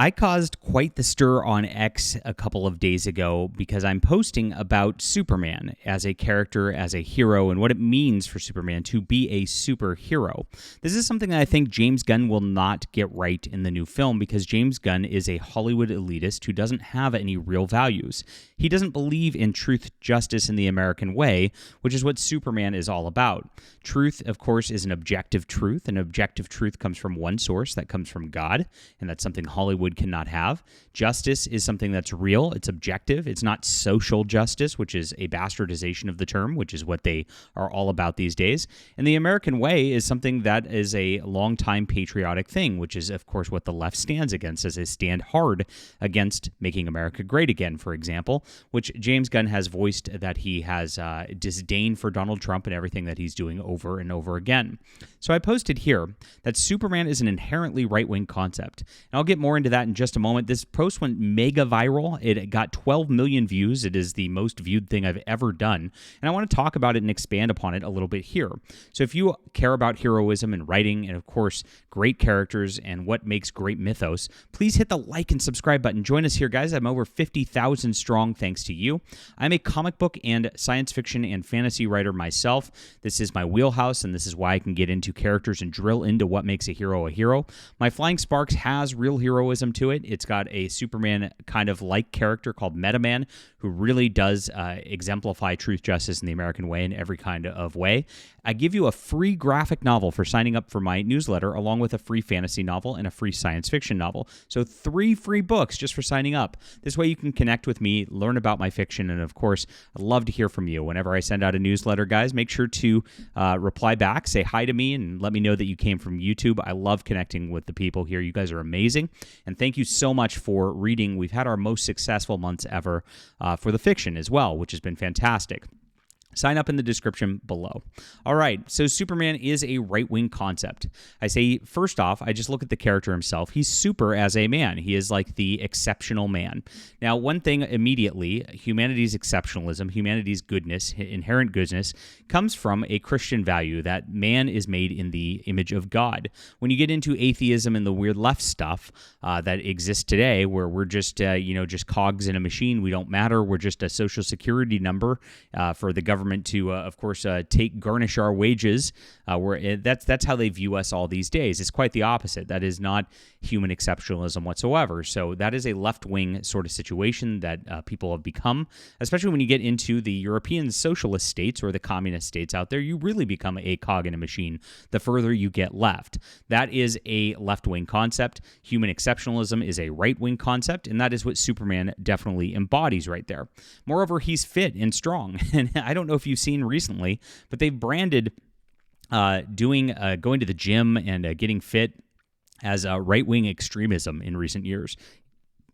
I caused quite the stir on X a couple of days ago because I'm posting about Superman as a character, as a hero, and what it means for Superman to be a superhero. This is something that I think James Gunn will not get right in the new film because James Gunn is a Hollywood elitist who doesn't have any real values. He doesn't believe in truth, justice, and the American way, which is what Superman is all about. Truth, of course, is an objective truth, and objective truth comes from one source, that comes from God, and that's something Hollywood cannot have. Justice is something that's real, it's objective, it's not social justice, which is a bastardization of the term, which is what they are all about these days. And the American way is something that is a long-time patriotic thing, which is, of course, what the left stands against, as they stand hard against making America great again, for example, which James Gunn has voiced that he has disdain for Donald Trump and everything that he's doing over and over again. So I posted here that Superman is an inherently right-wing concept. And I'll get more into that in just a moment. This post went mega viral. It got 12 million views. It is the most viewed thing I've ever done. And I want to talk about it and expand upon it a little bit here. So if you care about heroism and writing and, of course, great characters and what makes great mythos, please hit the like and subscribe button. Join us here, guys. I'm over 50,000 strong thanks to you. I'm a comic book and science fiction and fantasy writer myself. This is my wheelhouse, and this is why I can get into characters and drill into what makes a hero a hero. My Flying Sparks has real heroism to it. It's got a Superman kind of like character called Metaman, who really does exemplify truth, justice, and the American way in every kind of way. I give you a free graphic novel for signing up for my newsletter, along with a free fantasy novel and a free science fiction novel. So 3 free books just for signing up. This way you can connect with me, learn about my fiction, and of course, I'd love to hear from you. Whenever I send out a newsletter, guys, make sure to reply back, say hi to me, and let me know that you came from YouTube. I love connecting with the people here. You guys are amazing. And thank you so much for reading. We've had our most successful months ever for the fiction as well, which has been fantastic. Sign up in the description below. All right, so Superman is a right-wing concept. I say, first off, I just look at the character himself. He's super as a man. He is like the exceptional man. Now, one thing immediately, humanity's exceptionalism, humanity's goodness, inherent goodness, comes from a Christian value that man is made in the image of God. When you get into atheism and the weird left stuff that exists today, where we're just, just cogs in a machine, we don't matter, we're just a social security number for the government to, of course, garnish our wages. That's how they view us all these days. It's quite the opposite. That is not human exceptionalism whatsoever. So that is a left-wing sort of situation that people have become, especially when you get into the European socialist states or the communist states out there. You really become a cog in a machine the further you get left. That is a left-wing concept. Human exceptionalism is a right-wing concept, and that is what Superman definitely embodies right there. Moreover, he's fit and strong, and I don't know if you've seen recently, but they've branded going to the gym and getting fit as right-wing extremism in recent years.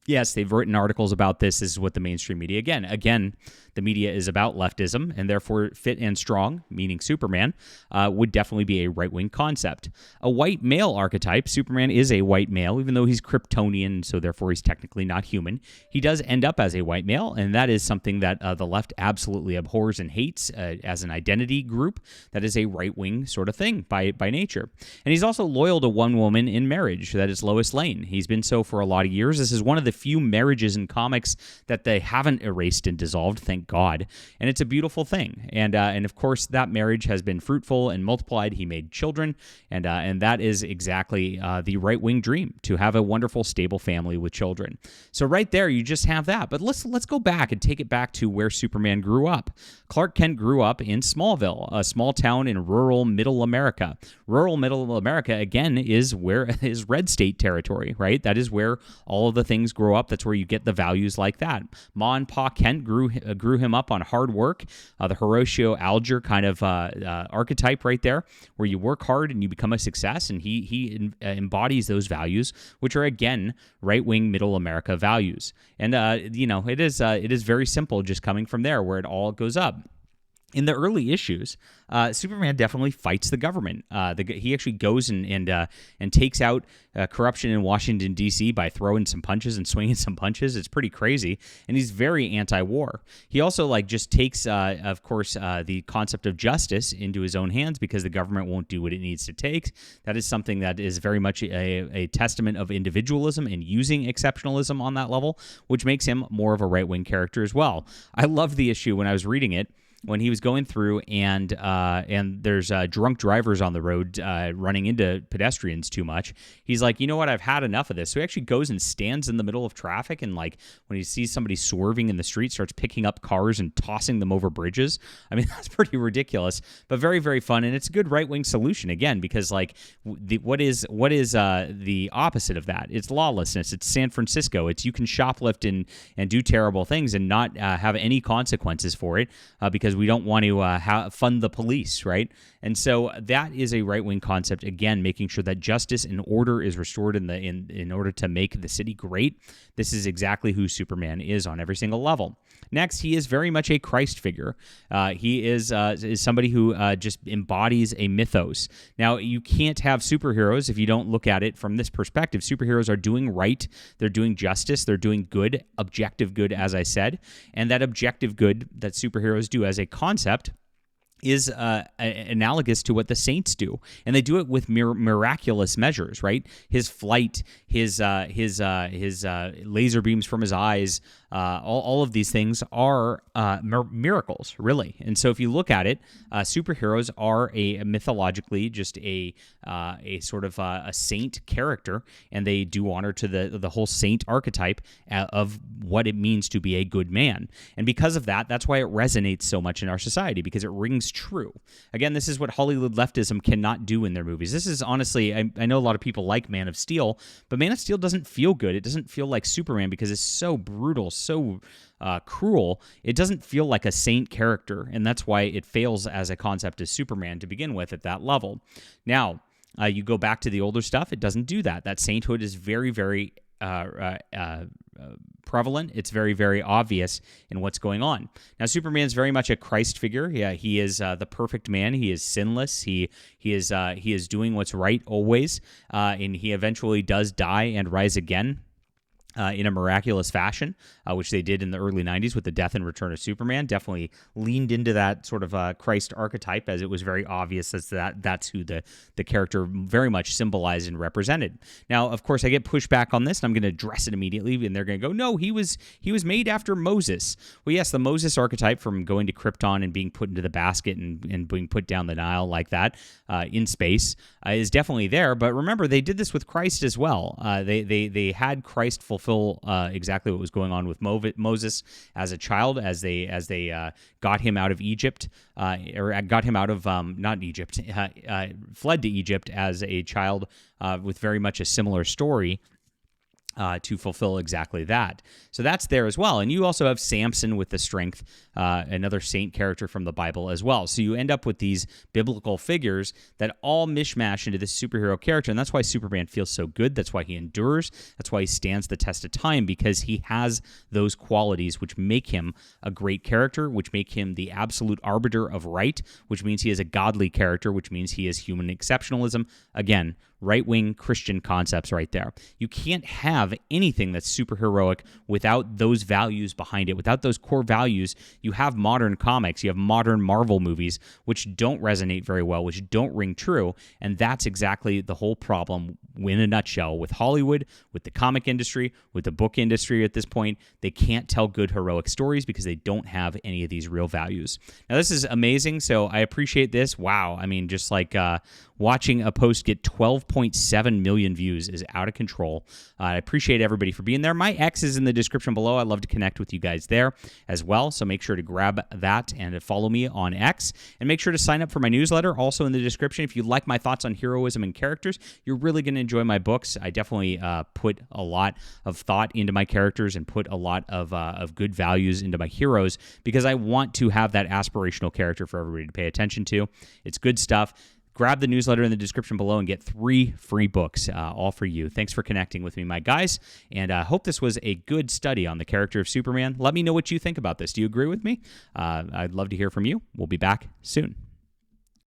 Yes, they've written articles about this. This is what the mainstream media, again, the media is about leftism, and therefore fit and strong, meaning Superman, would definitely be a right-wing concept. A white male archetype, Superman is a white male, even though he's Kryptonian, so therefore he's technically not human. He does end up as a white male, and that is something that the left absolutely abhors and hates as an identity group. That is a right-wing sort of thing by nature. And he's also loyal to one woman in marriage, that is Lois Lane. He's been so for a lot of years. This is one of the few marriages in comics that they haven't erased and dissolved, thank God. And it's a beautiful thing. And of course, that marriage has been fruitful and multiplied. He made children, and that is exactly the right-wing dream, to have a wonderful, stable family with children. So right there, you just have that. But let's go back and take it back to where Superman grew up. Clark Kent grew up in Smallville, a small town in rural Middle America. Rural Middle America, again, is red state territory, right? That is where all of the things grow up. That's where you get the values like that. Ma and Pa Kent grew him up on hard work, the Horatio Alger kind of archetype right there, where you work hard and you become a success, and he embodies those values, which are, again, right-wing Middle America values. And, it is very simple just coming from there, where it all goes up. in the early issues, Superman definitely fights the government. He actually goes and takes out corruption in Washington, D.C. by throwing some punches and swinging some punches. It's pretty crazy, and he's very anti-war. He also just takes, of course, the concept of justice into his own hands because the government won't do what it needs to take. That is something that is very much a testament of individualism and using exceptionalism on that level, which makes him more of a right-wing character as well. I loved the issue when I was reading it, when he was going through and there's drunk drivers on the road running into pedestrians too much. He's like, you know what, I've had enough of this. So he actually goes and stands in the middle of traffic, and when he sees somebody swerving in the street, starts picking up cars and tossing them over bridges. I mean, that's pretty ridiculous, but very, very fun, and it's a good right-wing solution, again, because what is the opposite of that? It's lawlessness. It's San Francisco. It's you can shoplift and do terrible things and not have any consequences for it because we don't want to fund the police, right? And so that is a right-wing concept, again, making sure that justice and order is restored in order to make the city great. This is exactly who Superman is on every single level. Next, he is very much a Christ figure. He is somebody who just embodies a mythos. Now, you can't have superheroes if you don't look at it from this perspective. Superheroes are doing right. They're doing justice. They're doing good, objective good, as I said. And that objective good that superheroes do as a concept is analogous to what the saints do, and they do it with miraculous measures, right? His flight, his laser beams from his eyes, all of these things are miracles, really. And so if you look at it, superheroes are mythologically just a sort of a saint character, and they do honor to the whole saint archetype of what it means to be a good man. And because of that, that's why it resonates so much in our society, because it rings true. Again, this is what Hollywood leftism cannot do in their movies. This is honestly, I know a lot of people like Man of Steel, but Man of Steel doesn't feel good. It doesn't feel like Superman because it's so brutal, so cruel. It doesn't feel like a saint character, and that's why it fails as a concept as Superman to begin with at that level. Now, you go back to the older stuff, it doesn't do that. That sainthood is very, very prevalent. It's very, very obvious in what's going on. Now, Superman's very much a Christ figure. Yeah, he is the perfect man. He is sinless. He is doing what's right always, and he eventually does die and rise again. In a miraculous fashion, which they did in the early 90s with the death and return of Superman, definitely leaned into that sort of Christ archetype, as it was very obvious that's who the character very much symbolized and represented. Now, of course, I get pushback on this, and I'm going to address it immediately, and they're going to go, no, he was made after Moses. Well, yes, the Moses archetype from going to Krypton and being put into the basket and being put down the Nile like that in space is definitely there, but remember, they did this with Christ as well. They had Christ fulfill exactly what was going on with Moses as a child, as they got him out of Egypt, or got him out of not Egypt, fled to Egypt as a child with very much a similar story. To fulfill exactly that. So that's there as well. And you also have Samson with the strength, another saint character from the Bible as well. So you end up with these biblical figures that all mishmash into this superhero character. And that's why Superman feels so good. That's why he endures. That's why he stands the test of time, because he has those qualities which make him a great character, which make him the absolute arbiter of right, which means he is a godly character, which means he is human exceptionalism. Again, right-wing Christian concepts right there. You can't have anything that's superheroic without those values behind it. Without those core values, you have modern comics, you have modern Marvel movies, which don't resonate very well, which don't ring true, and that's exactly the whole problem in a nutshell with Hollywood, with the comic industry, with the book industry at this point. They can't tell good heroic stories because they don't have any of these real values. Now, this is amazing, so I appreciate this. Wow, I mean, just like watching a post get 12.7 million views is out of control. I appreciate everybody for being there. My X is in the description below. I'd love to connect with you guys there as well, so make sure to grab that and follow me on X, and make sure to sign up for my newsletter, also in the description. If you like my thoughts on heroism and characters, you're really going to enjoy my books. I definitely put a lot of thought into my characters and put a lot of good values into my heroes, because I want to have that aspirational character for everybody to pay attention to. It's good stuff. grab the newsletter in the description below and get 3 free books, all for you. Thanks for connecting with me, my guys, and I hope this was a good study on the character of Superman. Let me know what you think about this. Do you agree with me? I'd love to hear from you. We'll be back soon.